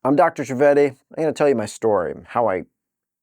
I'm Dr. Trivedi. I'm going to tell you my story, how I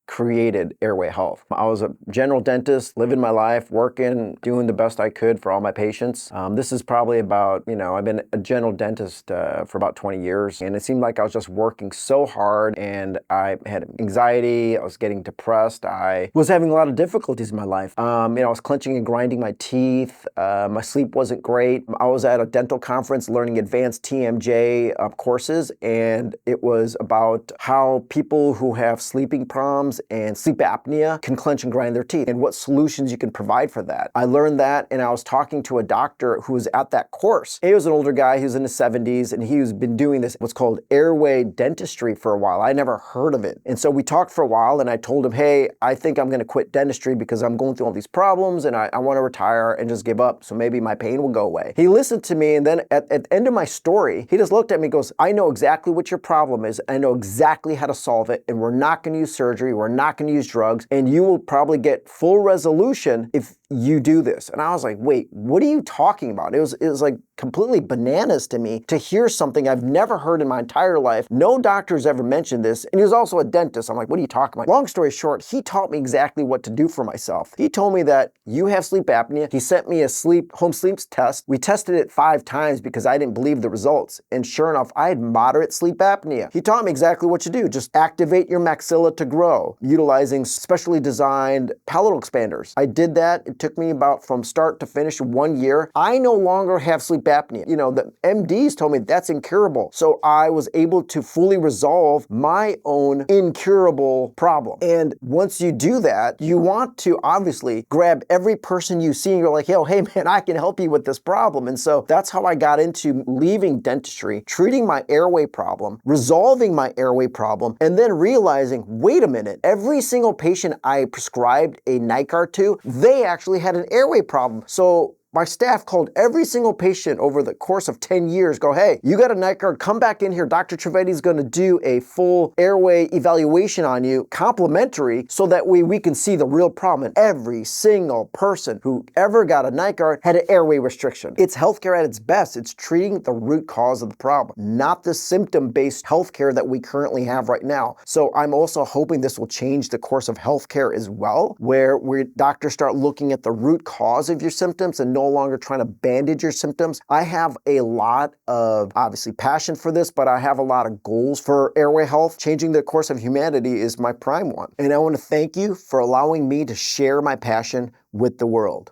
created Airway Health. I was a general dentist, living my life, working, doing the best I could for all my patients. This is probably about, I've been a general dentist for about 20 years, and it seemed like I was just working so hard, and I had anxiety, I was getting depressed, I was having a lot of difficulties in my life. I was clenching and grinding my teeth, my sleep wasn't great. I was at a dental conference learning advanced TMJ courses, and it was about how people who have sleeping problems and sleep apnea can clench and grind their teeth and what solutions you can provide for that. I learned that, and I was talking to a doctor who was at that course. He was an older guy, he was in his 70s, and he's been doing this, what's called airway dentistry for a while. I never heard of it. And so we talked for a while, and I told him, hey, I think I'm gonna quit dentistry because I'm going through all these problems, and I wanna retire and just give up, so maybe my pain will go away. He listened to me, and then at the end of my story, he just looked at me and goes, I know exactly what your problem is, I know exactly how to solve it, and we're not gonna use surgery, we're not going to use drugs, and you will probably get full resolution if you do this. And I was like, wait, what are you talking about? It was like completely bananas to me to hear something I've never heard in my entire life. No doctor's ever mentioned this, and he was also a dentist. I'm like, what are you talking about? Long story short, he taught me exactly what to do for myself. He told me that you have sleep apnea. He sent me a home sleep test. We tested it 5 times because I didn't believe the results. And sure enough, I had moderate sleep apnea. He taught me exactly what to do. Just activate your maxilla to grow, utilizing specially designed palatal expanders. I did that. It took me about from start to finish 1 year. I no longer have sleep apnea. The MDs told me that's incurable. So I was able to fully resolve my own incurable problem. And once you do that, you want to obviously grab every person you see and you're like, hey man, I can help you with this problem. And so that's how I got into leaving dentistry, treating my airway problem, resolving my airway problem, and then realizing, wait a minute, every single patient I prescribed a night guard to, they actually had an airway problem. So my staff called every single patient over the course of 10 years, go, hey, you got a night guard, come back in here. Dr. Trivedi is going to do a full airway evaluation on you, complimentary, so that way we can see the real problem. And every single person who ever got a night guard had an airway restriction. It's healthcare at its best. It's treating the root cause of the problem, not the symptom-based healthcare that we currently have right now. So I'm also hoping this will change the course of healthcare as well, where doctors start looking at the root cause of your symptoms and no longer trying to bandage your symptoms. I have a lot of, obviously, passion for this, but I have a lot of goals for airway health. Changing the course of humanity is my prime one. And I want to thank you for allowing me to share my passion with the world.